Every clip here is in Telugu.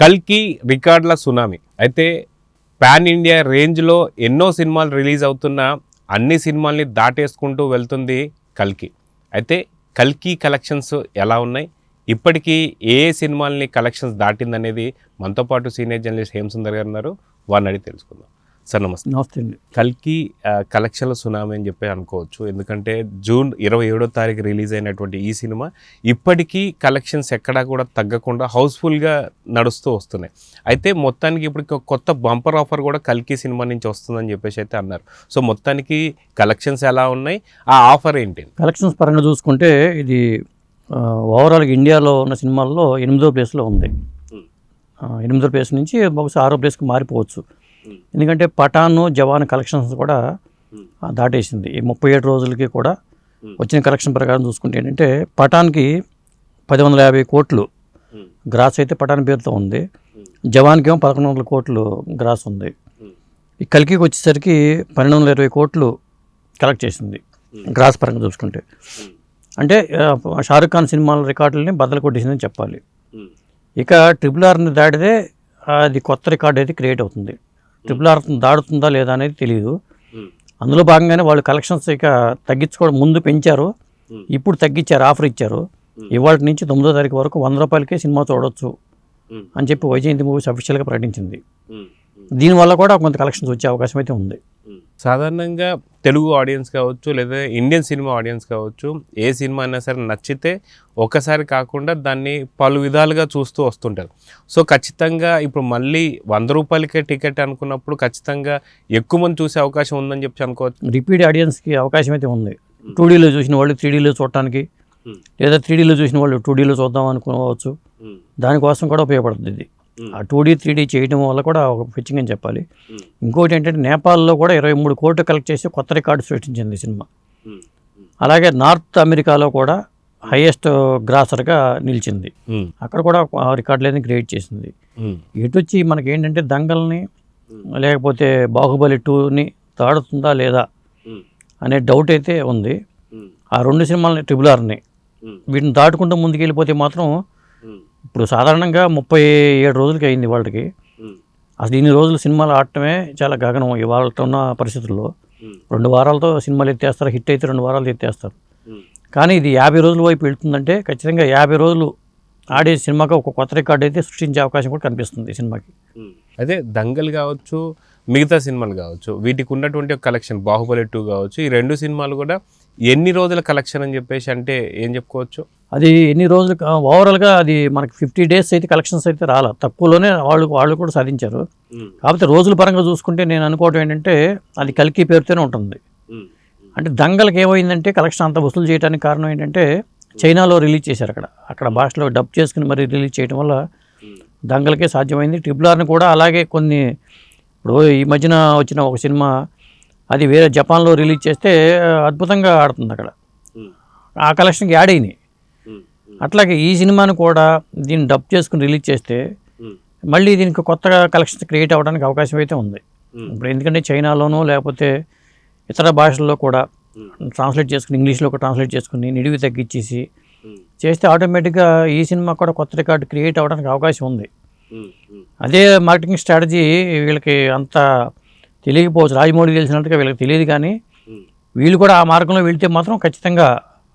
కల్కి రికార్డుల సునామీ. అయితే పాన్ ఇండియా రేంజ్లో ఎన్నో సినిమాలు రిలీజ్ అవుతున్నా అన్ని సినిమాల్ని దాటేసుకుంటూ వెళ్తుంది కల్కి. అయితే కల్కి కలెక్షన్స్ ఎలా ఉన్నాయి, ఇప్పటికీ ఏ సినిమాల్ని కలెక్షన్స్ దాటిందనేది మనతో పాటు సీనియర్ జర్నలిస్ట్ హేమసుందర్ గారు ఉన్నారు. వారిని అడిగి తెలుసుకుందాం. సార్ నమస్తే. నమస్తే అండి. కల్కి కలెక్షన్ల సునామీ అని చెప్పి అనుకోవచ్చు. ఎందుకంటే జూన్ 27వ తారీఖు రిలీజ్ అయినటువంటి ఈ సినిమా ఇప్పటికీ కలెక్షన్స్ ఎక్కడా కూడా తగ్గకుండా హౌస్ఫుల్గా నడుస్తూ వస్తున్నాయి. అయితే మొత్తానికి ఇప్పుడు కొత్త బంపర్ ఆఫర్ కూడా కల్కి సినిమా నుంచి వస్తుందని చెప్పేసి అయితే అన్నారు. సో మొత్తానికి కలెక్షన్స్ ఎలా ఉన్నాయి, ఆ ఆఫర్ ఏంటి? కలెక్షన్స్ పరంగా చూసుకుంటే ఇది ఓవరాల్గా ఇండియాలో ఉన్న సినిమాల్లో 8వ ప్లేస్లో ఉంది. 8వ ప్లేస్ నుంచి బహుశా 6వ ప్లేస్కి మారిపోవచ్చు. ఎందుకంటే పఠాన్, జవాన్ కలెక్షన్స్ కూడా దాటేసింది. ఈ 37 రోజులకి కూడా వచ్చిన కలెక్షన్ ప్రకారం చూసుకుంటే ఏంటంటే పఠాన్కి 1050 కోట్లు గ్రాస్ అయితే పఠాన్ పేరుతో ఉంది. జవాన్కి ఏమో 1100 కోట్లు గ్రాస్ ఉంది. ఈ కల్కికి వచ్చేసరికి 1220 కోట్లు కలెక్ట్ చేసింది గ్రాస్ పరంగా చూసుకుంటే. అంటే షారుఖ్ ఖాన్ సినిమాల రికార్డులని బద్దలు కొట్టేసిందని చెప్పాలి. ఇక RRRని దాటితే అది కొత్త రికార్డు అయితే క్రియేట్ అవుతుంది. RRR దాడుతుందా లేదా అనేది తెలియదు. అందులో భాగంగానే వాళ్ళు కలెక్షన్స్ ఇక తగ్గించుకోవడం, ముందు పెంచారు, ఇప్పుడు తగ్గించారు, ఆఫర్ ఇచ్చారు. ఇవాళ నుంచి 9వ తారీఖు వరకు 100 రూపాయలకే సినిమా చూడొచ్చు అని చెప్పి వైజయంతి మూవీస్ అఫీషియల్గా ప్రకటించింది. దీనివల్ల కూడా కొంత కలెక్షన్స్ వచ్చే అవకాశం అయితే ఉంది. సాధారణంగా తెలుగు ఆడియన్స్ కావచ్చు, లేదా ఇండియన్ సినిమా ఆడియన్స్ కావచ్చు, ఏ సినిమా అయినా సరే నచ్చితే ఒకసారి కాకుండా దాన్ని పలు విధాలుగా చూస్తూ వస్తుంటారు. సో ఖచ్చితంగా ఇప్పుడు మళ్ళీ 100 రూపాయలకే టికెట్ అనుకున్నప్పుడు ఖచ్చితంగా ఎక్కువ మంది చూసే అవకాశం ఉందని చెప్పి అనుకోవచ్చు. రిపీట్ ఆడియన్స్కి అవకాశం అయితే ఉంది. 2Dలో చూసిన వాళ్ళు 3Dలో చూడటానికి, లేదా 3Dలో చూసిన వాళ్ళు 2Dలో చూద్దాం అనుకోవచ్చు. దానికోసం కూడా ఉపయోగపడుతుంది ఇది. ఆ 2D 3D చేయడం వల్ల కూడా ఒక ఫెచ్చింగ్ అని చెప్పాలి. ఇంకోటి ఏంటంటే నేపాల్లో కూడా 23 కోట్లు కలెక్ట్ చేసి కొత్త రికార్డు సృష్టించింది సినిమా. అలాగే నార్త్ అమెరికాలో కూడా హైయెస్ట్ గ్రాసర్గా నిలిచింది. అక్కడ కూడా రికార్డులని క్రియేట్ చేసింది. ఇటు వచ్చి మనకి ఏంటంటే దంగల్ని లేకపోతే బాహుబలి 2ని దాడుతుందా లేదా అనే డౌట్ అయితే ఉంది. ఆ 2 సినిమాలని RRRని వీటిని దాటుకుంటూ ముందుకు వెళ్ళిపోతే మాత్రం ఇప్పుడు సాధారణంగా 37 రోజులకి అయింది వాళ్ళకి. అసలు ఇన్ని రోజులు సినిమాలు ఆడటమే చాలా గగనం ఇవాళ ఉన్న పరిస్థితుల్లో. 2 వారాలతో సినిమాలు ఎత్తేస్తారు, హిట్ అయితే 2 వారాలు ఎత్తేస్తారు. కానీ ఇది 50 రోజుల వైపు వెళ్తుందంటే ఖచ్చితంగా 50 రోజులు ఆడే సినిమాకి ఒక కొత్త రికార్డు అయితే సృష్టించే అవకాశం కూడా కనిపిస్తుంది ఈ సినిమాకి. అదే దంగల్ కావచ్చు, మిగతా సినిమాలు కావచ్చు, వీటికి ఉన్నటువంటి ఒక కలెక్షన్ బాహుబలి 2 కావచ్చు, ఈ 2 సినిమాలు కూడా ఎన్ని రోజుల కలెక్షన్ అని చెప్పేసి అంటే ఏం చెప్పుకోవచ్చు? అది ఎన్ని రోజులు ఓవరాల్గా అది మనకి 50 డేస్ అయితే కలెక్షన్స్ అయితే రాలా, తక్కువలోనే వాళ్ళు కూడా సాధించారు. కాకపోతే రోజుల పరంగా చూసుకుంటే నేను అనుకోవడం ఏంటంటే అది కల్కి పేరుతోనే ఉంటుంది. అంటే దంగల్కి ఏమైందంటే కలెక్షన్ అంత వసూలు చేయడానికి కారణం ఏంటంటే చైనాలో రిలీజ్ చేశారు. అక్కడ భాషలో డబ్ చేసుకుని మరి రిలీజ్ చేయడం వల్ల దంగల్కే సాధ్యమైంది. RRRని కూడా అలాగే కొన్ని ఇప్పుడు ఈ మధ్యన వచ్చిన ఒక సినిమా అది వేరే జపాన్లో రిలీజ్ చేస్తే అద్భుతంగా ఆడుతుంది అక్కడ, ఆ కలెక్షన్కి యాడ్ అయినాయి. అట్లాగే ఈ సినిమాను కూడా దీన్ని డబ్ చేసుకుని రిలీజ్ చేస్తే మళ్ళీ దీనికి కొత్తగా కలెక్షన్స్ క్రియేట్ అవ్వడానికి అవకాశం అయితే ఉంది. ఇప్పుడు ఎందుకంటే చైనాలోనూ లేకపోతే ఇతర భాషల్లో కూడా ట్రాన్స్లేట్ చేసుకుని, ఇంగ్లీష్లో కూడా ట్రాన్స్లేట్ చేసుకుని నిడివి తగ్గించేసి చేస్తే ఆటోమేటిక్గా ఈ సినిమా కూడా కొత్త రికార్డు క్రియేట్ అవ్వడానికి అవకాశం ఉంది. అదే మార్కెటింగ్ స్ట్రాటజీ వీళ్ళకి అంత తెలియకపోవచ్చు, రాజమౌళికి తెలిసినట్టుగా వీళ్ళకి తెలియదు. కానీ వీళ్ళు కూడా ఆ మార్గంలో వెళ్తే మాత్రం ఖచ్చితంగా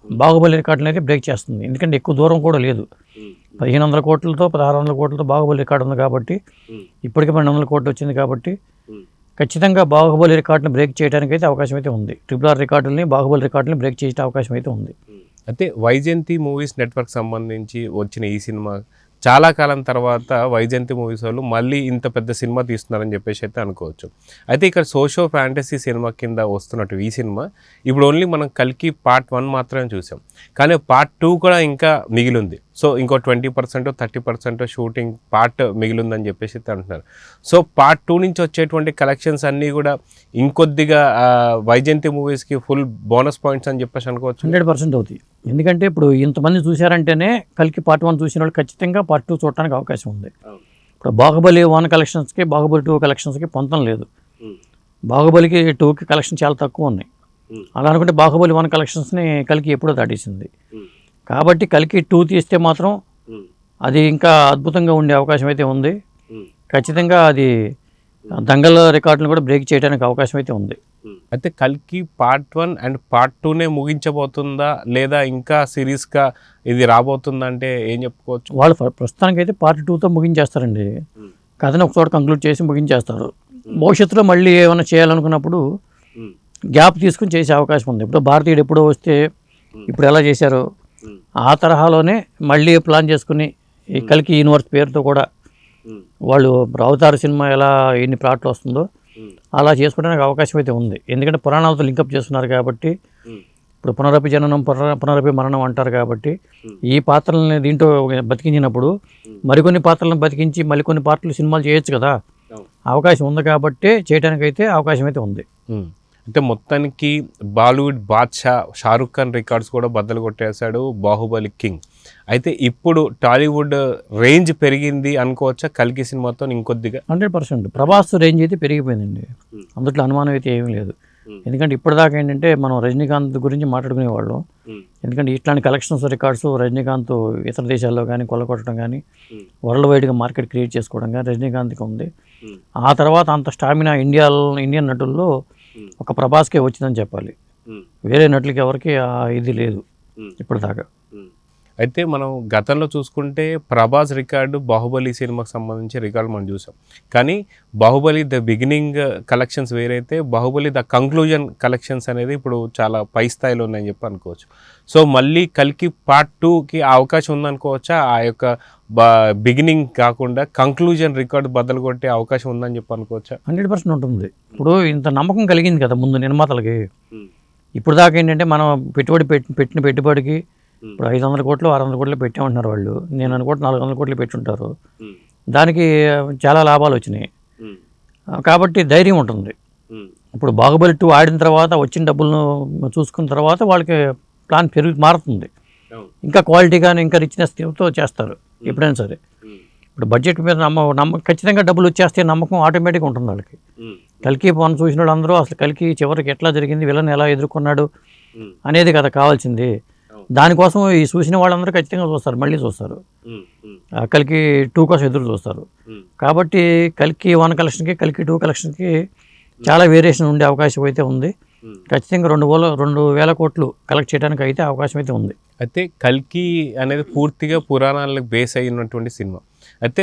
బాహుబలి రికార్డులు అయితే బ్రేక్ చేస్తుంది. ఎందుకంటే ఎక్కువ దూరం కూడా లేదు. 1500 కోట్లతో 1600 కోట్లతో బాహుబలి రికార్డు ఉంది కాబట్టి, ఇప్పటికే 1200 కోట్లు వచ్చింది కాబట్టి ఖచ్చితంగా బాహుబలి రికార్డుని బ్రేక్ చేయడానికి అయితే అవకాశం అయితే ఉంది. RRR రికార్డుల్ని, బాహుబలి రికార్డుని బ్రేక్ చేసే అవకాశం అయితే ఉంది. అయితే వైజయంతి మూవీస్ నెట్వర్క్ సంబంధించి వచ్చిన ఈ సినిమా చాలా కాలం తర్వాత వైజయంతి మూవీస్ వాళ్ళు మళ్ళీ ఇంత పెద్ద సినిమా తీస్తున్నారని చెప్పేసి అయితే అనుకోవచ్చు. అయితే ఇక్కడ సోషో ఫ్యాంటసీ సినిమా కింద వస్తున్నట్టు ఈ సినిమా ఇప్పుడు ఓన్లీ మనం కల్కి పార్ట్ 1 మాత్రమే చూసాం, కానీ పార్ట్ 2 కూడా ఇంకా మిగిలింది. సో ఇంకో 20% 30% షూటింగ్ పార్ట్ మిగిలిందని చెప్పేసి అంటున్నారు. సో పార్ట్ 2 నుంచి వచ్చేటువంటి కలెక్షన్స్ అన్నీ కూడా ఇంకొద్దిగా వైజయంతి మూవీస్కి ఫుల్ బోనస్ పాయింట్స్ అని చెప్పేసి అనుకోవచ్చు. 100% అవుతాయి. ఎందుకంటే ఇప్పుడు ఇంతమంది చూశారంటేనే కల్కి పార్ట్ 1 చూసిన వాళ్ళు ఖచ్చితంగా పార్ట్ 2 చూడడానికి అవకాశం ఉంది. ఇప్పుడు బాహుబలి 1 కలెక్షన్స్కి బాహుబలి 2 కలెక్షన్స్కి పొంతం లేదు. బాహుబలికి 2కి కలెక్షన్ చాలా తక్కువ ఉన్నాయి. అలా అనుకుంటే బాహుబలి 1 కలెక్షన్స్ని కల్కి ఎప్పుడో దాటేసింది. కాబట్టి కల్కి 2 తీస్తే మాత్రం అది ఇంకా అద్భుతంగా ఉండే అవకాశం అయితే ఉంది. ఖచ్చితంగా అది దంగల్ రికార్డులను కూడా బ్రేక్ చేయడానికి అవకాశం అయితే ఉంది. అయితే కల్కి పార్ట్ 1 అండ్ పార్ట్ 2నే ముగించబోతుందా లేదా ఇంకా సిరీస్గా ఇది రాబోతుందా అంటే ఏం చెప్పుకోవచ్చు? వాళ్ళు ప్రస్తుతానికైతే పార్ట్ 2తో ముగించేస్తారండి. కథను ఒక చోట కంక్లూడ్ చేసి ముగించేస్తారు. భవిష్యత్తులో మళ్ళీ ఏమైనా చేయాలనుకున్నప్పుడు గ్యాప్ తీసుకుని చేసే అవకాశం ఉంది. ఇప్పుడు భారతీయుడు ఎప్పుడో వస్తే ఇప్పుడు ఎలా చేశారో ఆ తరహాలోనే మళ్ళీ ప్లాన్ చేసుకుని ఈ కల్కి యూనివర్స్ పేరుతో కూడా వాళ్ళు అవతార సినిమా ఎలా ఎన్ని ప్లాట్లు వస్తుందో అలా చేసుకోవడానికి అవకాశం అయితే ఉంది. ఎందుకంటే పురాణాలతో లింకప్ చేస్తున్నారు కాబట్టి, ఇప్పుడు పునరపి జననం పునరపి మరణం అంటారు కాబట్టి ఈ పాత్రలని దీంట్లో బతికించినప్పుడు మరికొన్ని పాత్రలను బతికించి మరికొన్ని పాత్రలు సినిమాలు చేయొచ్చు కదా, అవకాశం ఉంది కాబట్టి చేయడానికి అయితే అవకాశం అయితే ఉంది. అంటే మొత్తానికి బాలీవుడ్ బాద్షా షారుఖ్ ఖాన్ రికార్డ్స్ కూడా బద్దలు కొట్టేశాడు బాహుబలి కింగ్. అయితే ఇప్పుడు టాలీవుడ్ రేంజ్ పెరిగింది అనుకోవచ్చా కల్కి సినిమాతో ఇంకొద్దిగా? 100% ప్రభాస్ రేంజ్ అయితే పెరిగిపోయిందండి, అందుట్లో అనుమానం అయితే ఏమీ లేదు. ఎందుకంటే ఇప్పటిదాకా ఏంటంటే మనం రజనీకాంత్ గురించి మాట్లాడుకునేవాళ్ళం. ఎందుకంటే ఇట్లాంటి కలెక్షన్స్ రికార్డ్స్ రజనీకాంత్ ఇతర దేశాల్లో కానీ కొల్లగొట్టడం కానీ వరల్డ్ వైడ్గా మార్కెట్ క్రియేట్ చేసుకోవడం కానీ రజనీకాంత్కి ఉంది. ఆ తర్వాత అంత స్టామినా ఇండియన్ నటుల్లో ఒక ప్రభాస్కే వచ్చిందని చెప్పాలి. వేరే నటులకి ఎవరికి ఇది లేదు ఇప్పటిదాకా. అయితే మనం గతంలో చూసుకుంటే ప్రభాస్ రికార్డు బాహుబలి సినిమాకి సంబంధించి రికార్డు మనం చూసాం. కానీ బాహుబలి ద బిగినింగ్ కలెక్షన్స్ వేరైతే బాహుబలి ద కంక్లూజన్ కలెక్షన్స్ అనేది ఇప్పుడు చాలా పై స్థాయిలో ఉన్నాయని చెప్పి అనుకోవచ్చు. సో మళ్ళీ కల్కి పార్ట్ 2కి అవకాశం ఉందనుకోవచ్చా? ఆ యొక్క బిగినింగ్ కాకుండా కంక్లూజన్ రికార్డు బద్దలు కొట్టే అవకాశం ఉందని చెప్పి అనుకోవచ్చా? 100% ఉంటుంది. ఇప్పుడు ఇంత నమ్మకం కలిగింది కదా ముందు నిర్మాతలకి. ఇప్పుడు దాకా ఏంటంటే మనం పెట్టిన పెట్టుబడికి ఇప్పుడు 500 కోట్లు 600 కోట్లు పెట్టామంటున్నారు వాళ్ళు. నేను అనుకుంటే 400 కోట్లు పెట్టుంటారు. దానికి చాలా లాభాలు వచ్చినాయి కాబట్టి ధైర్యం ఉంటుంది. ఇప్పుడు బాహుబలి 2 ఆడిన తర్వాత వచ్చిన డబ్బులను చూసుకున్న తర్వాత వాళ్ళకి ప్లాన్ మారుతుంది. ఇంకా క్వాలిటీగానే ఇంకా రిచ్నెస్తో చేస్తారు ఎప్పుడైనా సరే. ఇప్పుడు బడ్జెట్ మీద ఖచ్చితంగా డబ్బులు వచ్చేస్తే నమ్మకం ఆటోమేటిక్గా ఉంటుంది వాళ్ళకి. కల్కి పవన్ చూసిన వాళ్ళు అందరూ అసలు కల్కి చివరికి ఎట్లా జరిగింది, విలన్ ఎలా ఎదుర్కొన్నాడు అనేది కదా కావాల్సింది. దానికోసం ఈ చూసిన వాళ్ళందరూ ఖచ్చితంగా చూస్తారు, మళ్ళీ చూస్తారు. కల్కి 2 కోసం ఎదురు చూస్తారు. కాబట్టి కల్కి 1 కలెక్షన్కి కల్కి 2 కలెక్షన్కి చాలా వేరియేషన్ ఉండే అవకాశం అయితే ఉంది. ఖచ్చితంగా 2,000 కోట్లు కలెక్ట్ చేయడానికి అయితే అవకాశం అయితే ఉంది. అయితే కల్కి అనేది పూర్తిగా పురాణాలకు బేస్ అయినటువంటి సినిమా. అయితే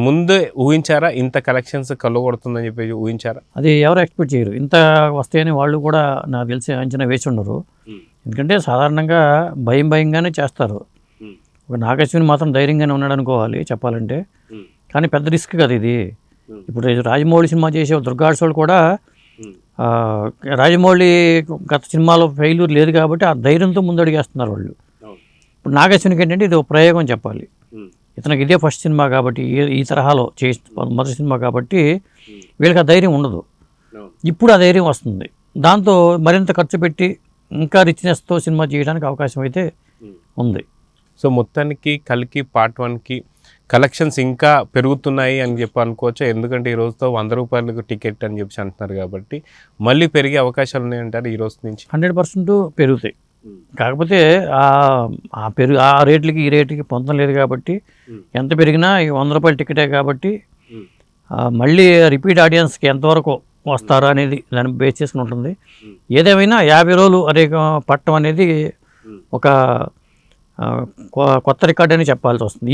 ముందే ఊహించారా ఇంత కలెక్షన్స్ కళ్ళగొడుతుందని చెప్పి ఊహించారా? అది ఎవరు ఎక్స్పెక్ట్ చేయరు. ఇంత వస్తాయని వాళ్ళు కూడా నాకు తెలిసి అంచనా వేసి ఉండరు. ఎందుకంటే సాధారణంగా భయంగానే చేస్తారు. ఒక నాగశ్విని మాత్రం ధైర్యంగానే ఉన్నాడు అనుకోవాలి చెప్పాలంటే. కానీ పెద్ద రిస్క్ కదా ఇది. ఇప్పుడు రాజమౌళి సినిమా చేసే దుర్గాడ్స్ వాళ్ళు కూడా రాజమౌళి గత సినిమాలో ఫెయిల్యూర్ లేదు కాబట్టి ఆ ధైర్యంతో ముందడుగేస్తున్నారు వాళ్ళు. ఇప్పుడు నాగశ్వినికి ఏంటంటే ఇది ఒక ప్రయోగం చెప్పాలి. ఇతనికి ఇదే ఫస్ట్ సినిమా కాబట్టి ఈ తరహాలో మొదటి సినిమా కాబట్టి వీళ్ళకి ఆ ధైర్యం ఉండదు. ఇప్పుడు ఆ ధైర్యం వస్తుంది. దాంతో మరింత ఖర్చు పెట్టి ఇంకా రిచ్నెస్తో సినిమా చేయడానికి అవకాశం అయితే ఉంది. సో మొత్తానికి కల్కి పార్ట్ 1కి కలెక్షన్స్ ఇంకా పెరుగుతున్నాయి అని చెప్పి అనుకోవచ్చు. ఎందుకంటే ఈ రోజుతో 100 రూపాయలకు టికెట్ అని చెప్పి అంటున్నారు కాబట్టి మళ్ళీ పెరిగే అవకాశాలు ఉన్నాయంటారు ఈ రోజు నుంచి? 100% పెరుగుతాయి. కాకపోతే ఆ రేట్లకి ఈ రేట్లకి పొందడం లేదు కాబట్టి ఎంత పెరిగినా ఈ 100 రూపాయల టికెటే కాబట్టి మళ్ళీ రిపీట్ ఆడియన్స్కి ఎంతవరకు వస్తారా అనేది దాన్ని బేస్ చేసుకుని ఉంటుంది. ఏదేమైనా 50 రోజులు పట్టడం అనేది ఒక కొత్త రికార్డ్ అని చెప్పాల్సి వస్తుంది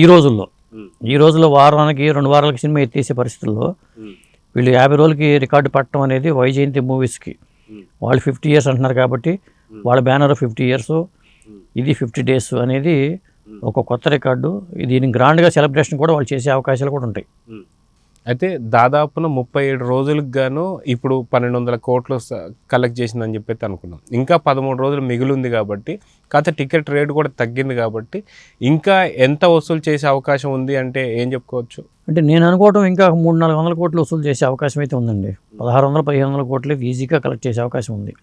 ఈ రోజుల్లో వారానికి 2 వారాలకి సినిమా ఎత్తేసే పరిస్థితుల్లో వీళ్ళు 50 రోజులకి రికార్డు పట్టడం అనేది వైజయంతి మూవీస్కి వాళ్ళు 50 years అంటున్నారు కాబట్టి వాళ్ళ బ్యానర్ 50 years, ఇది 50 days అనేది ఒక కొత్త రికార్డు. దీన్ని గ్రాండ్గా సెలబ్రేషన్ కూడా వాళ్ళు చేసే అవకాశాలు కూడా ఉంటాయి. అయితే దాదాపున 37 రోజులకు గాను ఇప్పుడు 1,200 కోట్లు కలెక్ట్ చేసిందని చెప్పి అనుకున్నాం. ఇంకా 13 రోజులు మిగిలి ఉంది కాబట్టి కాకపోతే టికెట్ రేటు కూడా తగ్గింది కాబట్టి ఇంకా ఎంత వసూలు చేసే అవకాశం ఉంది అంటే ఏం చెప్పుకోవచ్చు? అంటే నేను అనుకోవటం ఇంకా 300-400 కోట్లు వసూలు చేసే అవకాశం అయితే ఉందండి. 1600-1500 కోట్లు ఈజీగా కలెక్ట్ చేసే అవకాశం ఉంది.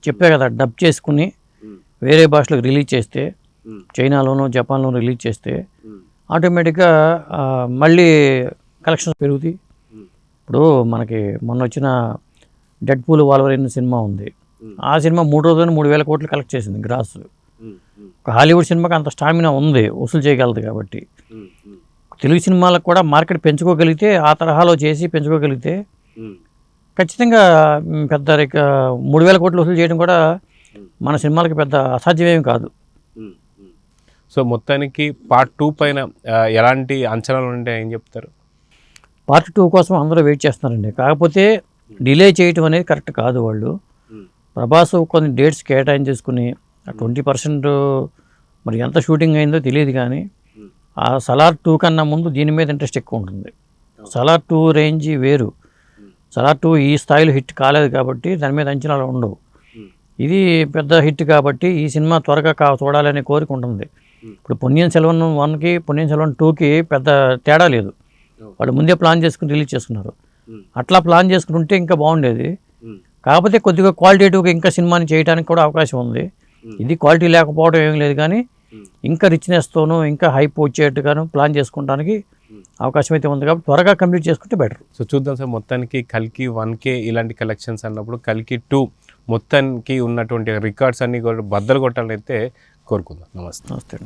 చెప్పే కదా, డబ్ చేసుకుని వేరే భాషలకు రిలీజ్ చేస్తే, చైనాలోనూ జపాన్లోనూ రిలీజ్ చేస్తే ఆటోమేటిక్గా మళ్ళీ కలెక్షన్స్ పెరుగుతాయి. ఇప్పుడు మనకి మొన్న వచ్చిన డెడ్ పూల్ వాల్వరిన్ సినిమా ఉంది. ఆ సినిమా 3 రోజుల్లో 3,000 కోట్లు కలెక్ట్ చేసింది గ్రాస్. ఒక హాలీవుడ్ సినిమాకి అంత స్టామినా ఉంది, వసూలు చేయగలదు కాబట్టి. తెలుగు సినిమాలకు కూడా మార్కెట్ పెంచుకోగలిగితే, ఆ తరహాలో చేసి పెంచుకోగలిగితే ఖచ్చితంగా పెద్ద 3,000 కోట్లు వసూలు చేయడం కూడా మన సినిమాలకి పెద్ద అసాధ్యమేమి కాదు. సో మొత్తానికి పార్ట్ 2 పైన ఎలాంటి అంచనాలు ఉంటే ఏం చెప్తారు? పార్ట్ 2 కోసం అందరూ వెయిట్ చేస్తున్నారండి. కాకపోతే డిలే చేయటం అనేది కరెక్ట్ కాదు. వాళ్ళు ప్రభాస్ కొన్ని డేట్స్ కేటాయించేసుకుని 20% మరి ఎంత షూటింగ్ అయిందో తెలియదు, కానీ ఆ సలార్ 2 కన్నా ముందు దీని మీద ఇంట్రెస్ట్ ఎక్కువ ఉంటుంది. సలార్ 2 రేంజ్ వేరు. సలార్ 2 ఈ స్థాయిలో హిట్ కాలేదు కాబట్టి దాని మీద అంచనాలు ఉండవు. ఇది పెద్ద హిట్ కాబట్టి ఈ సినిమా త్వరగా చూడాలనే కోరిక ఉంటుంది. ఇప్పుడు పొన్నియిన్ సెల్వన్ 1కి పొన్నియిన్ సెల్వన్ 2కి పెద్ద తేడా లేదు. వాళ్ళు ముందే ప్లాన్ చేసుకుని రిలీజ్ చేస్తున్నారు. అట్లా ప్లాన్ చేసుకుంటే ఇంకా బాగుండేది. కాకపోతే కొద్దిగా క్వాలిటేటివ్గా ఇంకా సినిమాని చేయడానికి కూడా అవకాశం ఉంది. ఇది క్వాలిటీ లేకపోవడం ఏం లేదు, కానీ ఇంకా రిచ్నెస్తోనూ ఇంకా హైప్ వచ్చేట్టుగాను ప్లాన్ చేసుకోవడానికి అవకాశం అయితే ఉంది. కాబట్టి త్వరగా కంప్లీట్ చేసుకుంటే బెటర్. సో చూద్దాం సార్, మొత్తానికి కల్కి 1K ఇలాంటి కలెక్షన్స్ అన్నప్పుడు కల్కి 2 మొత్తానికి ఉన్నటువంటి రికార్డ్స్ అన్నీ కూడా బద్దలు కొట్టాలని అయితే కోరుకుందాం. నమస్తే. నమస్తే.